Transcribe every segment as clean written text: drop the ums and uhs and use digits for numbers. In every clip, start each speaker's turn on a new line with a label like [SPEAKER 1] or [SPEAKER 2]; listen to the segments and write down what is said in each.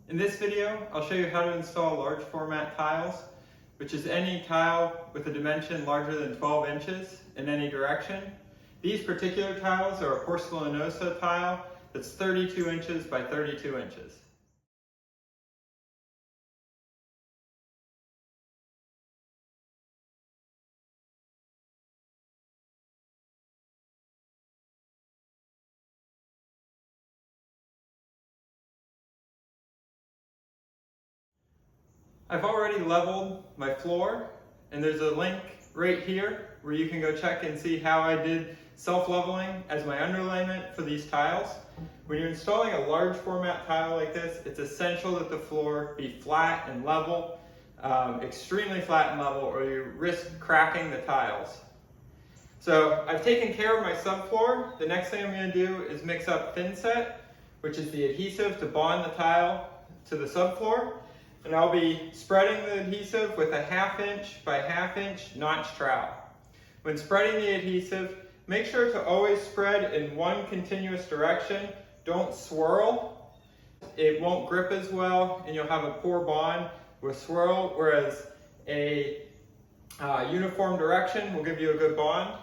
[SPEAKER 1] In this video, I'll show you how to install large format tiles, which is any tile with a dimension larger than 12 inches in any direction. These particular tiles are a porcelanosa tile that's 32 inches by 32 inches. I've already leveled my floor, and there's a link right here where you can go check and see how I did self-leveling as my underlayment for these tiles. When you're installing a large format tile like this, it's essential that the floor be flat and level, extremely flat and level, or you risk cracking the tiles. So I've taken care of my subfloor. The next thing I'm going to do is mix up thinset, which is the adhesive to bond the tile to the subfloor. And I'll be spreading the adhesive with a 1/2 inch by 1/2 inch notch trowel. When spreading the adhesive, make sure to always spread in one continuous direction. Don't swirl. It won't grip as well and you'll have a poor bond with swirl, whereas a uniform direction will give you a good bond.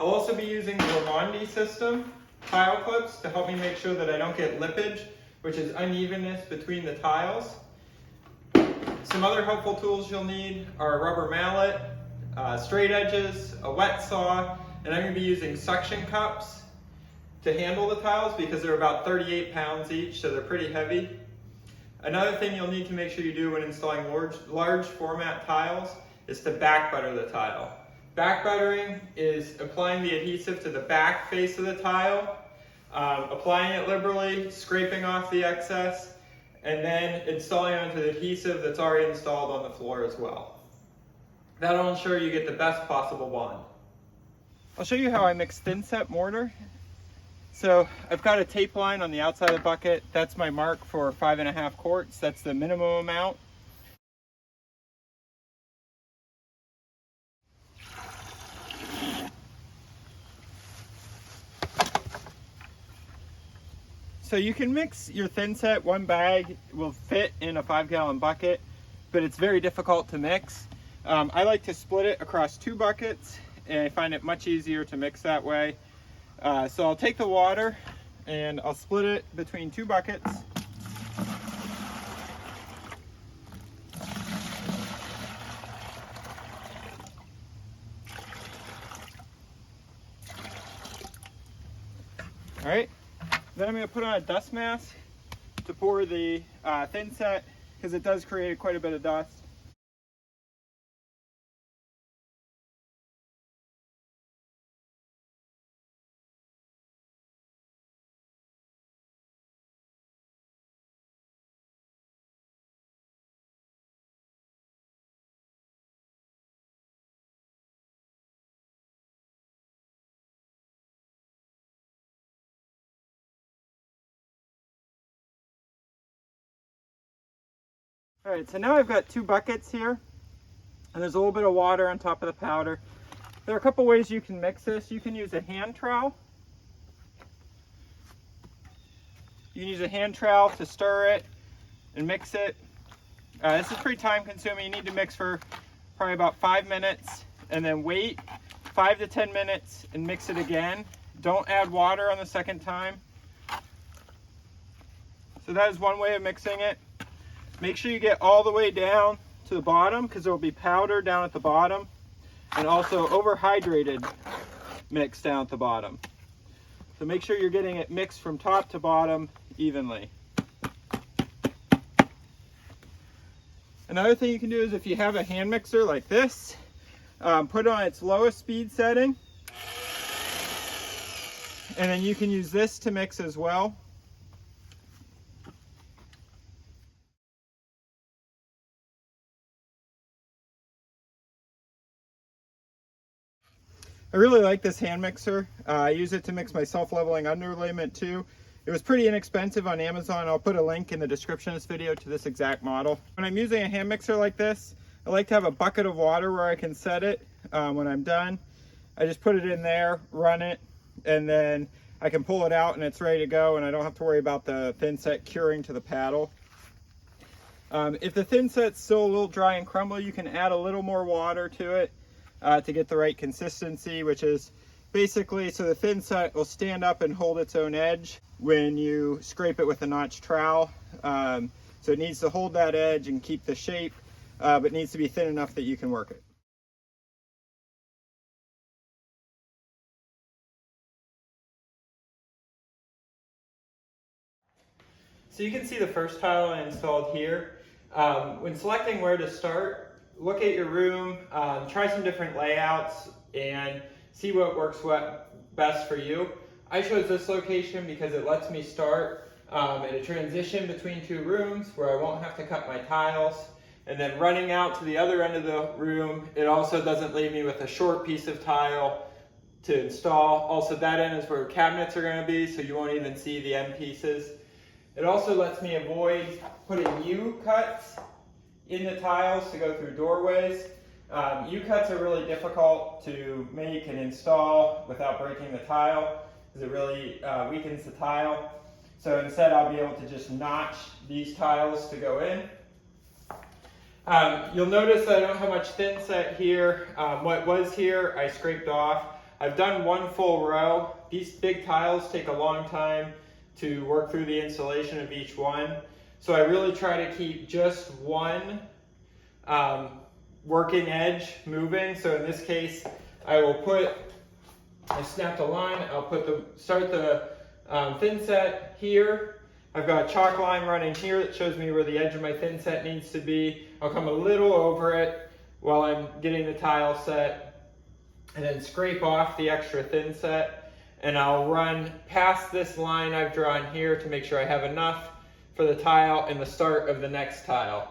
[SPEAKER 1] I'll also be using the Raimondi system tile clips to help me make sure that I don't get lippage, which is unevenness between the tiles. Some other helpful tools you'll need are a rubber mallet, straight edges, a wet saw, and I'm going to be using suction cups to handle the tiles because they're about 38 pounds each, so they're pretty heavy. Another thing you'll need to make sure you do when installing large format tiles is to back butter the tile. Back buttering is applying the adhesive to the back face of the tile, applying it liberally, scraping off the excess, and then installing onto the adhesive that's already installed on the floor as well. That'll ensure you get the best possible bond. I'll show you how I mix thinset mortar. So I've got a tape line on the outside of the bucket. That's my mark for 5.5 quarts. That's the minimum amount. So you can mix your thinset. One bag will fit in a 5-gallon bucket, but it's very difficult to mix. I like to split it across 2 buckets, and I find it much easier to mix that way. So I'll take the water and I'll split it between 2 buckets. All right. Then I'm going to put on a dust mask to pour the thinset because it does create quite a bit of dust. All right, so now I've got 2 buckets here, and there's a little bit of water on top of the powder. There are a couple ways you can mix this. You can use a hand trowel. You can use a hand trowel to stir it and mix it. This is pretty time consuming. You need to mix for probably about 5 minutes and then wait 5 to 10 minutes and mix it again. Don't add water on the second time. So that is one way of mixing it. Make sure you get all the way down to the bottom because there will be powder down at the bottom and also overhydrated mix down at the bottom. So make sure you're getting it mixed from top to bottom evenly. Another thing you can do is if you have a hand mixer like this, put it on its lowest speed setting, and then you can use this to mix as well. I really like this hand mixer. I use it to mix my self-leveling underlayment too. It was pretty inexpensive on Amazon. I'll put a link in the description of this video to this exact model. When I'm using a hand mixer like this, I like to have a bucket of water where I can set it when I'm done. I just put it in there, run it, and then I can pull it out and it's ready to go, and I don't have to worry about the thinset curing to the paddle. If the thin set's still a little dry and crumbly, you can add a little more water to it to get the right consistency, which is basically so the thin set will stand up and hold its own edge when you scrape it with a notch trowel. So it needs to hold that edge and keep the shape, but needs to be thin enough that you can work it. So you can see the first tile I installed here. When selecting where to start, look at your room, try some different layouts, and see what works best for you. I chose this location because it lets me start at a transition between two rooms where I won't have to cut my tiles. And then running out to the other end of the room, it also doesn't leave me with a short piece of tile to install. Also, that end is where cabinets are going to be, so you won't even see the end pieces. It also lets me avoid putting U-cuts in the tiles to go through doorways. U-cuts are really difficult to make and install without breaking the tile, because it really weakens the tile. So instead I'll be able to just notch these tiles to go in. You'll notice that I don't have much thin set here. What was here I scraped off. I've done one full row. These big tiles take a long time to work through the installation of each one. So I really try to keep just one working edge moving. So in this case, I snapped a line, start the thin set here. I've got a chalk line running here that shows me where the edge of my thin set needs to be. I'll come a little over it while I'm getting the tile set, and then scrape off the extra thin set. And I'll run past this line I've drawn here to make sure I have enough for the tile and the start of the next tile.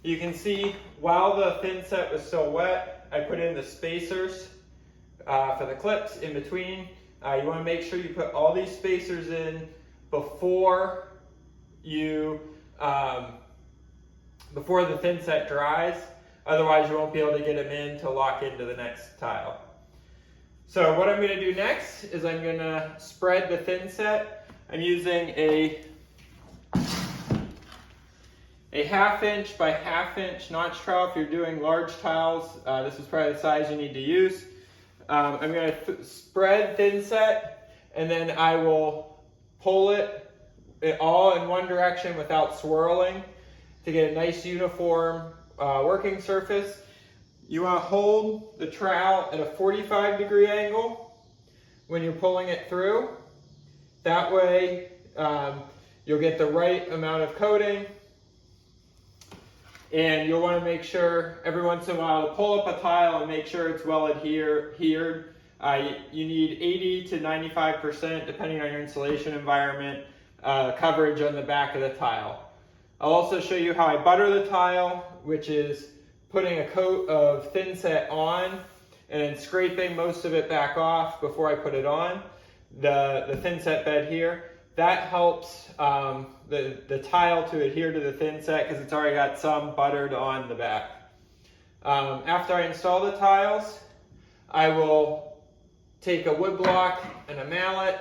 [SPEAKER 1] You can see while the thin set was still wet, I put in the spacers for the clips in between. You want to make sure you put all these spacers in before the thin set dries. Otherwise, you won't be able to get them in to lock into the next tile. So what I'm going to do next is I'm going to spread the thin set. I'm using a 1/2 inch by 1/2 inch notch trowel. If you're doing large tiles, this is probably the size you need to use. I'm going to spread thin set, and then I will pull it all in one direction without swirling to get a nice uniform working surface. You want to hold the trowel at a 45-degree angle when you're pulling it through. That way you'll get the right amount of coating, and you'll want to make sure every once in a while to pull up a tile and make sure it's well adhered. You need 80 to 95%, depending on your installation environment, coverage on the back of the tile. I'll also show you how I butter the tile, which is putting a coat of thin set on and then scraping most of it back off before I put it on the thin set bed here. That helps the tile to adhere to the thin set because it's already got some buttered on the back. After I install the tiles, I will take a wood block and a mallet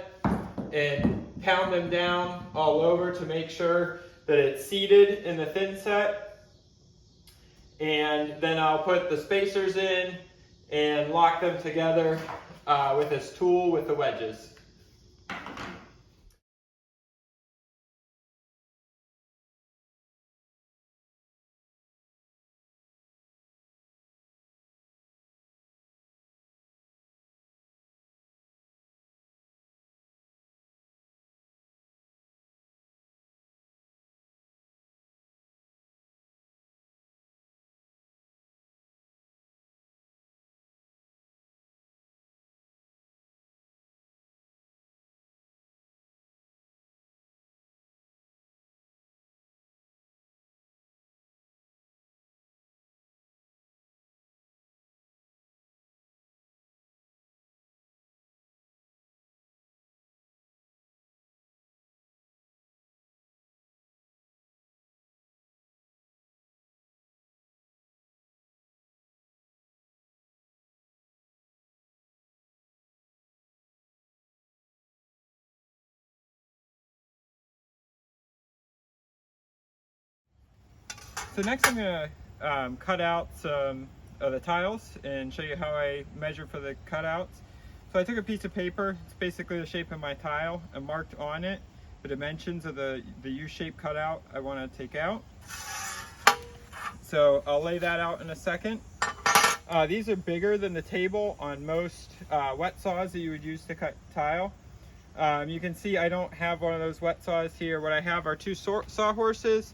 [SPEAKER 1] and pound them down all over to make sure that it's seated in the thin set. And then I'll put the spacers in and lock them together with this tool with the wedges. So next I'm going to cut out some of the tiles and show you how I measure for the cutouts. So I took a piece of paper, it's basically the shape of my tile, and marked on it the dimensions of the U-shaped cutout I want to take out. So I'll lay that out in a second. These are bigger than the table on most wet saws that you would use to cut tile. You can see I don't have one of those wet saws here. What I have are two sawhorses,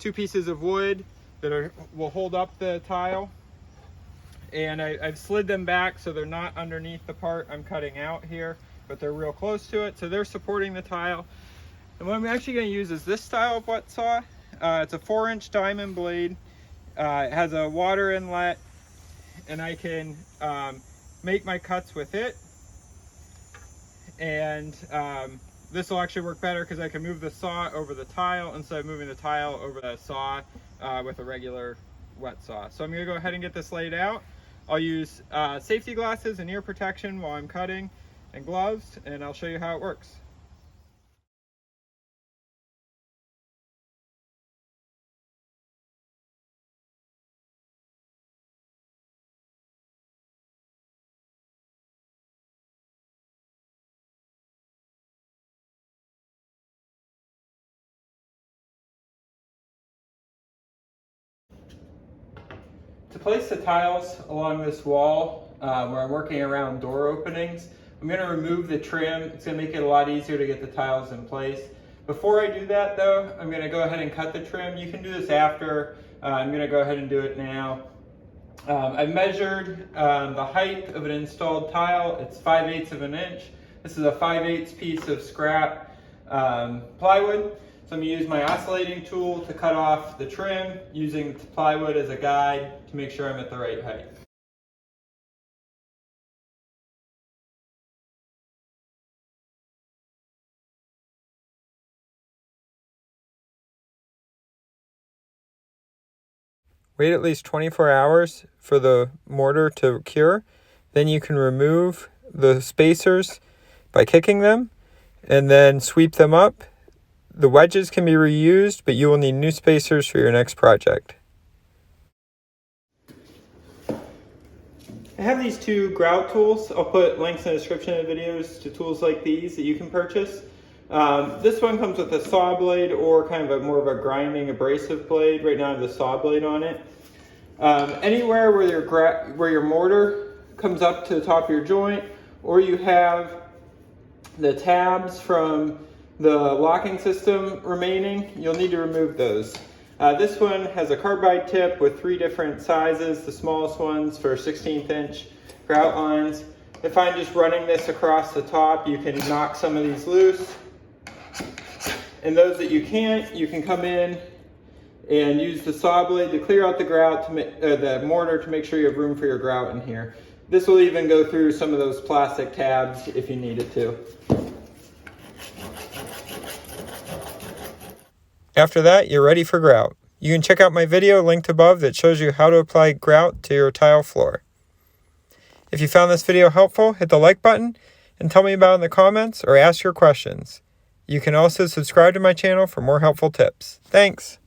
[SPEAKER 1] two pieces of wood that will hold up the tile, and I've slid them back so they're not underneath the part I'm cutting out here, but they're real close to it, so they're supporting the tile. And what I'm actually going to use is this style of wet saw. It's a 4-inch diamond blade. It has a water inlet, and I can make my cuts with it. And this will actually work better because I can move the saw over the tile instead of moving the tile over the saw with a regular wet saw. So I'm going to go ahead and get this laid out. I'll use safety glasses and ear protection while I'm cutting, and gloves, and I'll show you how it works. To place the tiles along this wall where I'm working around door openings, I'm going to remove the trim. It's going to make it a lot easier to get the tiles in place. Before I do that though, I'm going to go ahead and cut the trim. You can do this after. I'm going to go ahead and do it now. I've measured the height of an installed tile. It's 5/8 of an inch. This is a 5/8 piece of scrap plywood. So I'm going to use my oscillating tool to cut off the trim, using the plywood as a guide to make sure I'm at the right height. Wait at least 24 hours for the mortar to cure. Then you can remove the spacers by kicking them and then sweep them up. The wedges can be reused, but you will need new spacers for your next project. I have these two grout tools. I'll put links in the description of the videos to tools like these that you can purchase. This one comes with a saw blade or kind of more of a grinding abrasive blade. Right now I have the saw blade on it. Anywhere where your mortar comes up to the top of your joint, or you have the tabs from the locking system remaining, you'll need to remove those. This one has a carbide tip with 3 different sizes, the smallest ones for 16th inch grout lines. If I'm just running this across the top, you can knock some of these loose. And those that you can't, you can come in and use the saw blade to clear out the grout, the mortar, to make sure you have room for your grout in here. This will even go through some of those plastic tabs if you need it to. After that, you're ready for grout. You can check out my video linked above that shows you how to apply grout to your tile floor. If you found this video helpful, hit the like button and tell me about it in the comments or ask your questions. You can also subscribe to my channel for more helpful tips. Thanks!